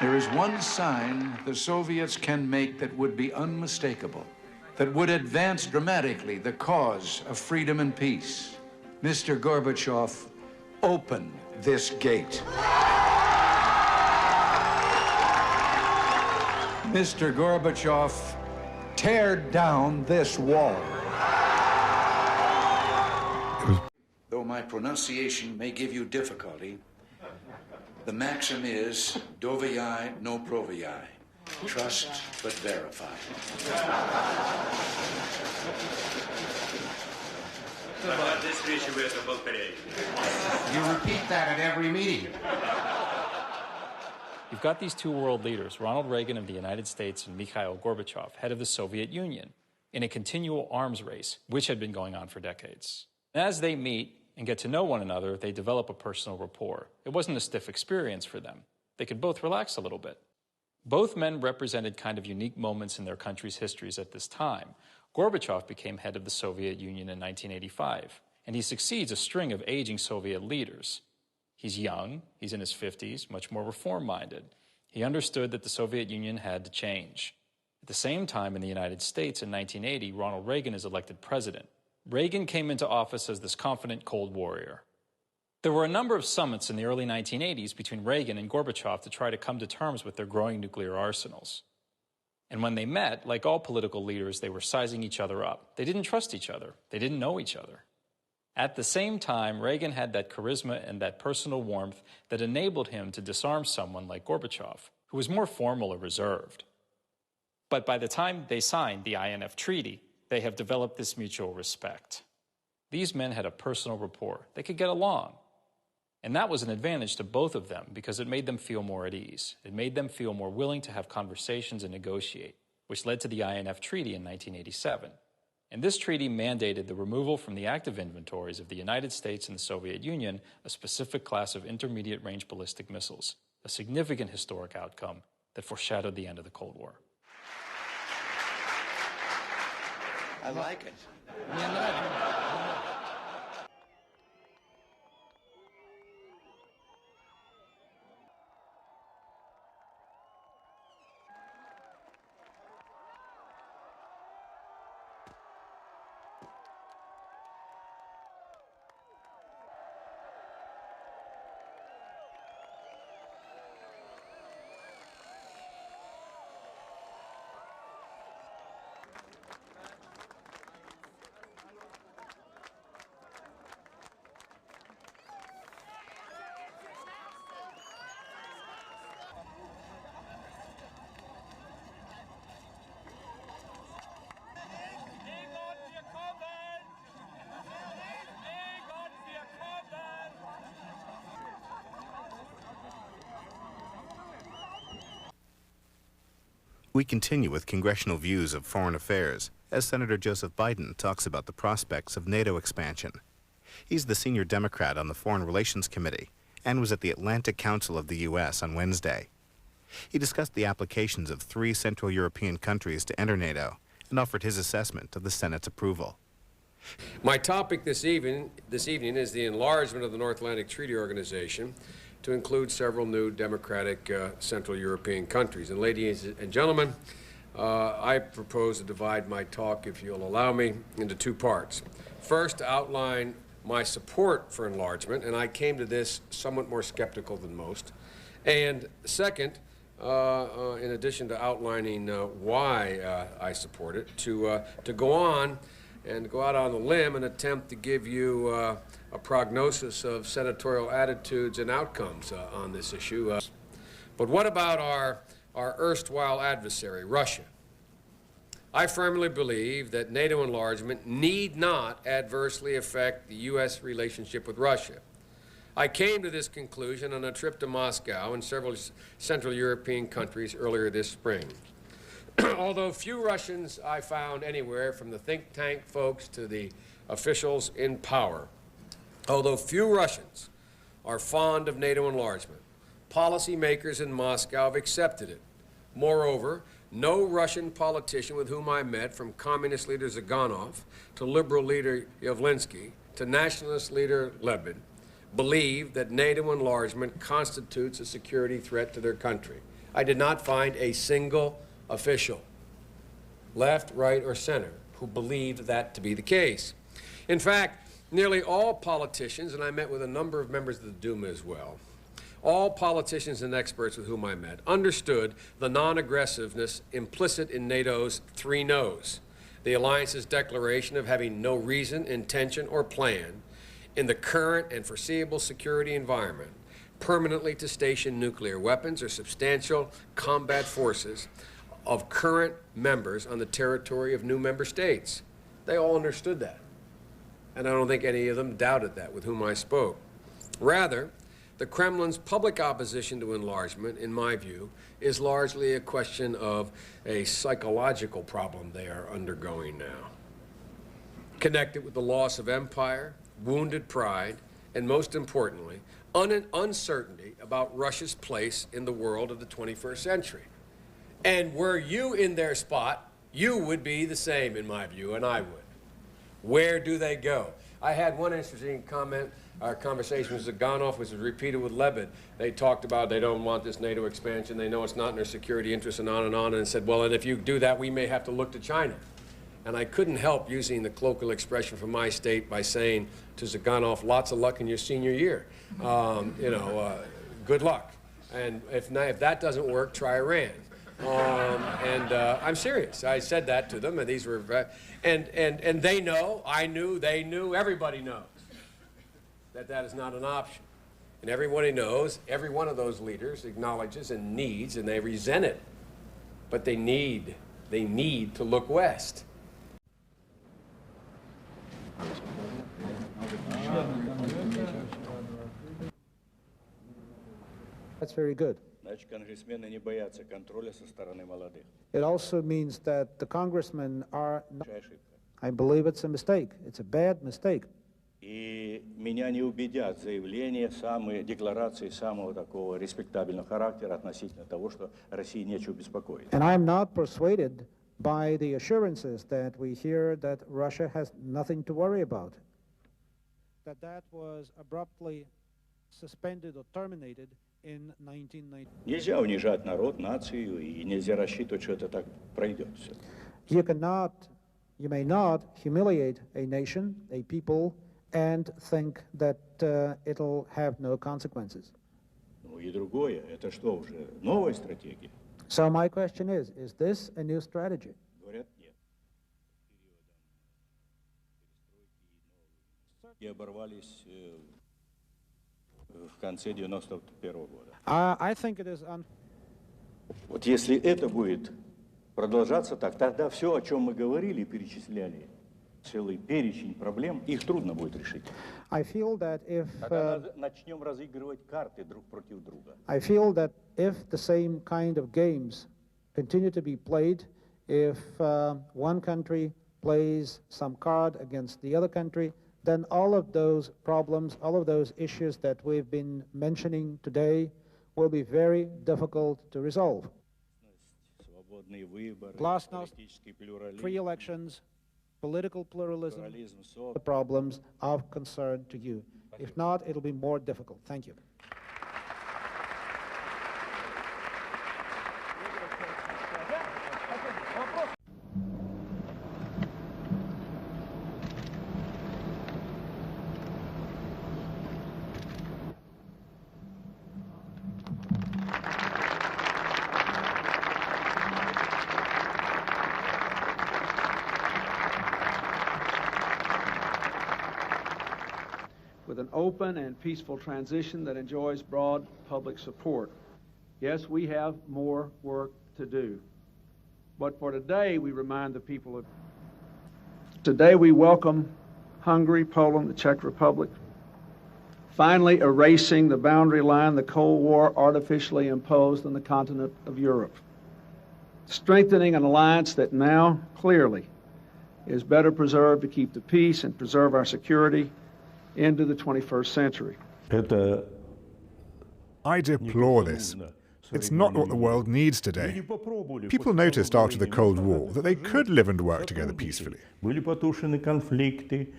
There is one sign the Soviets can make that would be unmistakable, that would advance dramatically the cause of freedom and peace. Mr. Gorbachev, open this gate. Mr. Gorbachev, tear down this wall. Though my pronunciation may give you difficulty, the maxim is, doviai no proviai. Trust but verify. You repeat that at every meeting. You've got these two world leaders, Ronald Reagan of the United States and Mikhail Gorbachev, head of the Soviet Union, in a continual arms race, which had been going on for decades. As they meet and get to know one another, they develop a personal rapport. It wasn't a stiff experience for them. They could both relax a little bit. Both men represented kind of unique moments in their country's histories at this time. Gorbachev became head of the Soviet Union in 1985, and he succeeds a string of aging Soviet leaders. He's young, he's in his 50s, much more reform-minded. He understood that the Soviet Union had to change. At the same time, in the United States in 1980, Ronald Reagan is elected president. Reagan came into office as this confident Cold Warrior. There were a number of summits in the early 1980s between Reagan and Gorbachev to try to come to terms with their growing nuclear arsenals. And when they met, like all political leaders, they were sizing each other up. They didn't trust each other. They didn't know each other. At the same time, Reagan had that charisma and that personal warmth that enabled him to disarm someone like Gorbachev, who was more formal or reserved. But by the time they signed the INF Treaty, they have developed this mutual respect. These men had a personal rapport. They could get along. And that was an advantage to both of them because it made them feel more at ease. It made them feel more willing to have conversations and negotiate, which led to the INF Treaty in 1987. And this treaty mandated the removal from the active inventories of the United States and the Soviet Union a specific class of intermediate-range ballistic missiles, a significant historic outcome that foreshadowed the end of the Cold War. I like it. We continue with congressional views of foreign affairs as Senator Joseph Biden talks about the prospects of NATO expansion. He's the senior Democrat on the Foreign Relations Committee and was at the Atlantic Council of the U.S. on Wednesday. He discussed the applications of 3 Central European countries to enter NATO and offered his assessment of the Senate's approval. My topic this evening is the enlargement of the North Atlantic Treaty Organization to include several new democratic Central European countries. And ladies and gentlemen, I propose to divide my talk, if you'll allow me, into 2 parts. First, to outline my support for enlargement, and I came to this somewhat more skeptical than most. And second, in addition to outlining why I support it, to go on and go out on a limb and attempt to give you a prognosis of senatorial attitudes and outcomes on this issue. But what about our erstwhile adversary, Russia? I firmly believe that NATO enlargement need not adversely affect the U.S. relationship with Russia. I came to this conclusion on a trip to Moscow and several Central European countries earlier this spring. Although few Russians I found anywhere, from the think tank folks to the officials in power, although few Russians are fond of NATO enlargement, policymakers in Moscow have accepted it. Moreover, no Russian politician with whom I met, from communist leader Zyuganov to liberal leader Yavlinsky to nationalist leader Lebed, believe that NATO enlargement constitutes a security threat to their country. I did not find a single official, left, right, or center, who believed that to be the case. In fact, nearly all politicians, and I met with a number of members of the Duma as well, all politicians and experts with whom I met understood the non-aggressiveness implicit in NATO's 3 no's. The alliance's declaration of having no reason, intention, or plan in the current and foreseeable security environment permanently to station nuclear weapons or substantial combat forces of current members on the territory of new member states. They all understood that. And I don't think any of them doubted that with whom I spoke. Rather, the Kremlin's public opposition to enlargement, in my view, is largely a question of a psychological problem they are undergoing now, connected with the loss of empire, wounded pride, and most importantly, uncertainty about Russia's place in the world of the 21st century. And were you in their spot, you would be the same, in my view, and I would. Where do they go? I had one interesting comment. Our conversation with Zaganov was repeated with Lebed. They talked about they don't want this NATO expansion. They know it's not in their security interests and on, and said, well, and if you do that, we may have to look to China. And I couldn't help using the colloquial expression from my state by saying to Zaganov, lots of luck in your senior year. Good luck. And if that doesn't work, try Iran. I'm serious. I said that to them, and these were, and they know, I knew, they knew, everybody knows that that is not an option. And everybody knows, every one of those leaders acknowledges and needs, and they resent it. But they need to look west. That's very good. Значит, конгрессмены не боятся контроля со стороны молодых. It also means that the congressmen are not, Ошибка. I believe it's a mistake. It's a bad mistake. И меня не убедят заявления, декларации самого такого респектабельного характера относительно того, что России нечего беспокоить. And I'm not persuaded by the assurances that we hear that Russia has nothing to worry about. That was abruptly suspended or terminated in 1990. Нельзя унижать народ, нацию, и нельзя рассчитывать, что это так пройдет все. You may not humiliate a nation, a people, and think that it'll have no consequences. Ну и другое, это что уже, новая стратегия? So my question is this a new strategy? Говорят, нет. И оборвались в конце 91 года. I think it is Вот если это будет продолжаться так, тогда все, о чем мы говорили, перечисляли, целый перечень проблем, их трудно будет решить. I feel that if начнем разыгрывать карты друг против друга. I feel that if the same kind of games continue to be played, if one country plays some card against the other country, then all of those problems, all of those issues that we've been mentioning today will be very difficult to resolve. Glasnost, free elections, political pluralism, the problems of concern to you. If not, it'll be more difficult. Thank you. With an open and peaceful transition that enjoys broad public support. Yes, we have more work to do. But for today, we remind the people of... Today we welcome Hungary, Poland, the Czech Republic, finally erasing the boundary line the Cold War artificially imposed on the continent of Europe. Strengthening an alliance that now, clearly, is better preserved to keep the peace and preserve our security into the 21st century. I deplore this. It's not what the world needs today. People noticed after the Cold War that they could live and work together peacefully. Были потушены конфликты,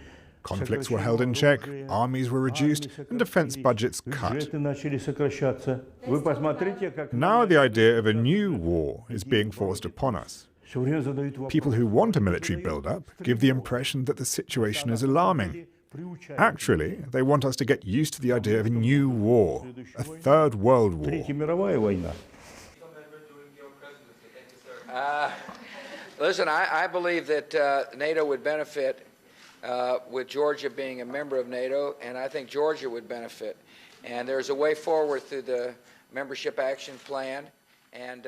Conflicts were held in check, armies were reduced, and defense budgets cut. Now the idea of a new war is being forced upon us. People who want a military build-up give the impression that the situation is alarming. Actually, they want us to get used to the idea of a new war, a third world war. Listen, I believe that NATO would benefit with Georgia being a member of NATO, and I think Georgia would benefit. And there's a way forward through the Membership Action Plan, and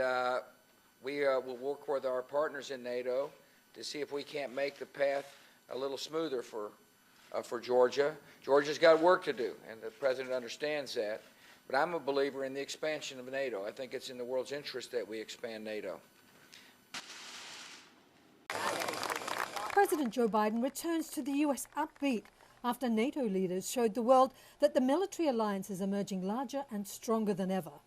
we will work with our partners in NATO to see if we can't make the path a little smoother for Georgia. Georgia's got work to do, and the President understands that. But I'm a believer in the expansion of NATO. I think it's in the world's interest that we expand NATO. President Joe Biden returns to the US upbeat after NATO leaders showed the world that the military alliance is emerging larger and stronger than ever.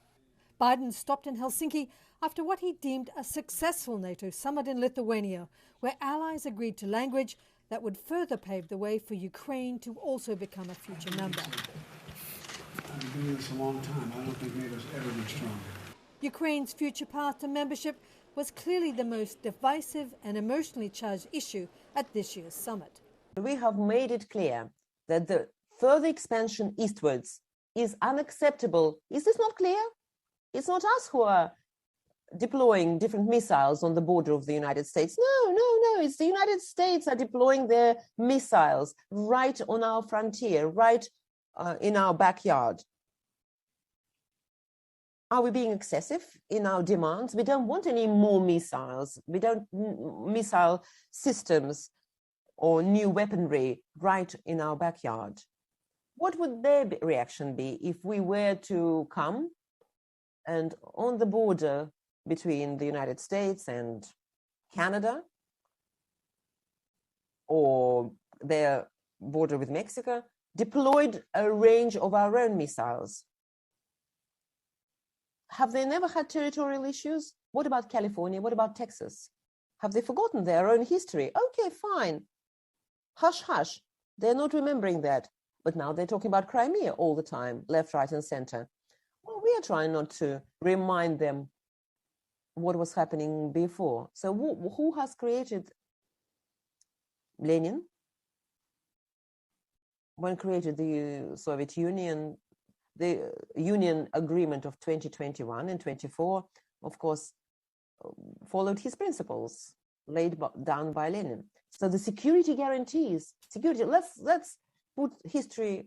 Biden stopped in Helsinki after what he deemed a successful NATO summit in Lithuania, where allies agreed to language that would further pave the way for Ukraine to also become a future member. I've been doing this a long time. I don't think NATO's ever been stronger. Ukraine's future path to membership was clearly the most divisive and emotionally charged issue at this year's summit. We have made it clear that the further expansion eastwards is unacceptable. Is this not clear? It's not us who are deploying different missiles on the border of the United States. No. It's the United States are deploying their missiles right on our frontier, right in our backyard. Are we being excessive in our demands? We don't want any more missiles. We don't missile systems or new weaponry right in our backyard. What would their reaction be if we were to come and on the border between the United States and Canada, or their border with Mexico, deployed a range of our own missiles? Have they never had territorial issues? What about California? What about Texas? Have they forgotten their own history? Okay, fine. Hush, hush. They're not remembering that. But now they're talking about Crimea all the time, left, right, and center. Well, we are trying not to remind them what was happening before. So who has created Lenin? When created the Soviet Union, the Union Agreement of 2021 and 24, of course, followed his principles laid down by Lenin. So the security guarantees, let's put history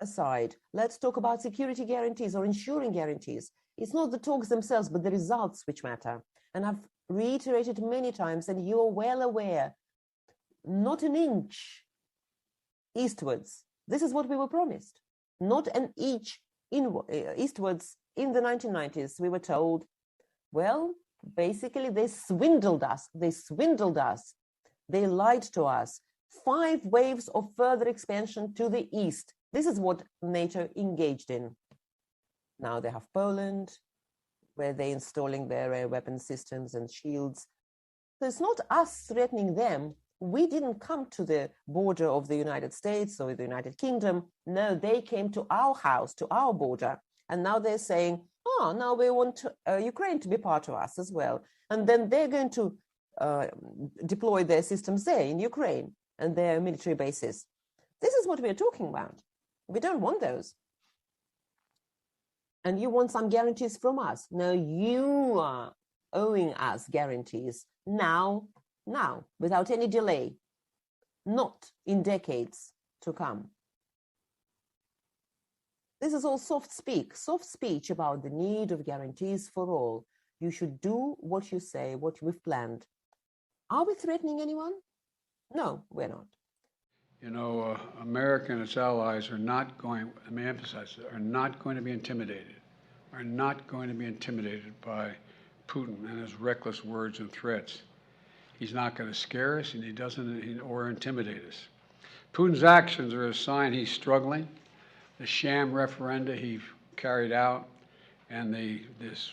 aside. Let's talk about security guarantees or ensuring guarantees. It's not the talks themselves, but the results which matter. And I've reiterated many times, and you're well aware, not an inch eastwards. This is what we were promised. Not an inch eastwards. In the 1990s, we were told, well, basically they swindled us. They lied to us. 5 waves of further expansion to the east. This is what NATO engaged in. Now they have Poland, where they're installing their air weapon systems and shields. So it's not us threatening them. We didn't come to the border of the United States or the United Kingdom. No, they came to our house, to our border. And now they're saying, oh, now we want Ukraine to be part of us as well. And then they're going to deploy their systems there in Ukraine and their military bases. This is what we're talking about. We don't want those. And you want some guarantees from us. No, you are owing us guarantees now, without any delay, not in decades to come. This is all soft speech about the need of guarantees for all. You should do what you say, what we've planned. Are we threatening anyone? No, we're not. You know, America and its allies are not going, let me emphasize, are not going to be intimidated, are not going to be intimidated by Putin and his reckless words and threats. He's not going to scare us, and he doesn't, or intimidate us. Putin's actions are a sign he's struggling. The sham referenda he carried out, and this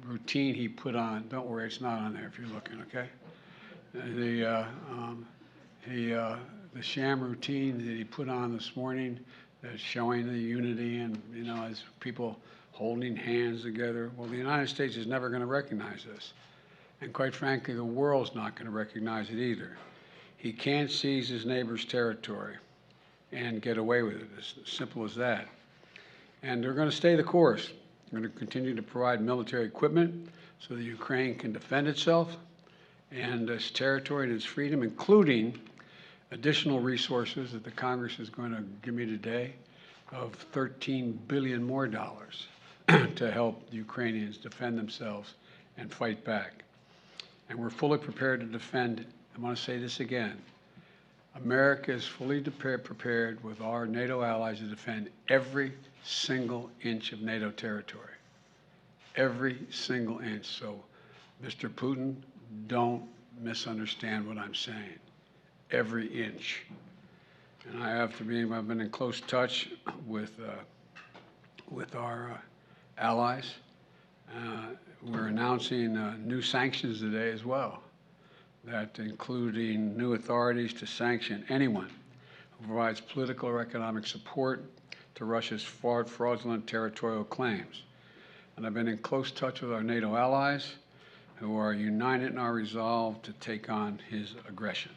routine he put on. Don't worry, it's not on there if you're looking. Okay. He the sham routine that he put on this morning, that's showing the unity and, as people holding hands together. Well, the United States is never going to recognize this. And quite frankly, the world's not going to recognize it either. He can't seize his neighbor's territory and get away with it. It's as simple as that. And they're going to stay the course. They're going to continue to provide military equipment so that Ukraine can defend itself and its territory and its freedom, including additional resources that the Congress is going to give me today of $13 billion more to help the Ukrainians defend themselves and fight back. And we're fully prepared to defend. I want to say this again. America is fully prepared with our NATO allies to defend every single inch of NATO territory. Every single inch. So, Mr. Putin, don't misunderstand what I'm saying. Every inch. And I've been in close touch with our allies. We're announcing new sanctions today as well, that including new authorities to sanction anyone who provides political or economic support to Russia's fraudulent territorial claims. And I've been in close touch with our NATO allies who are united in our resolve to take on his aggression.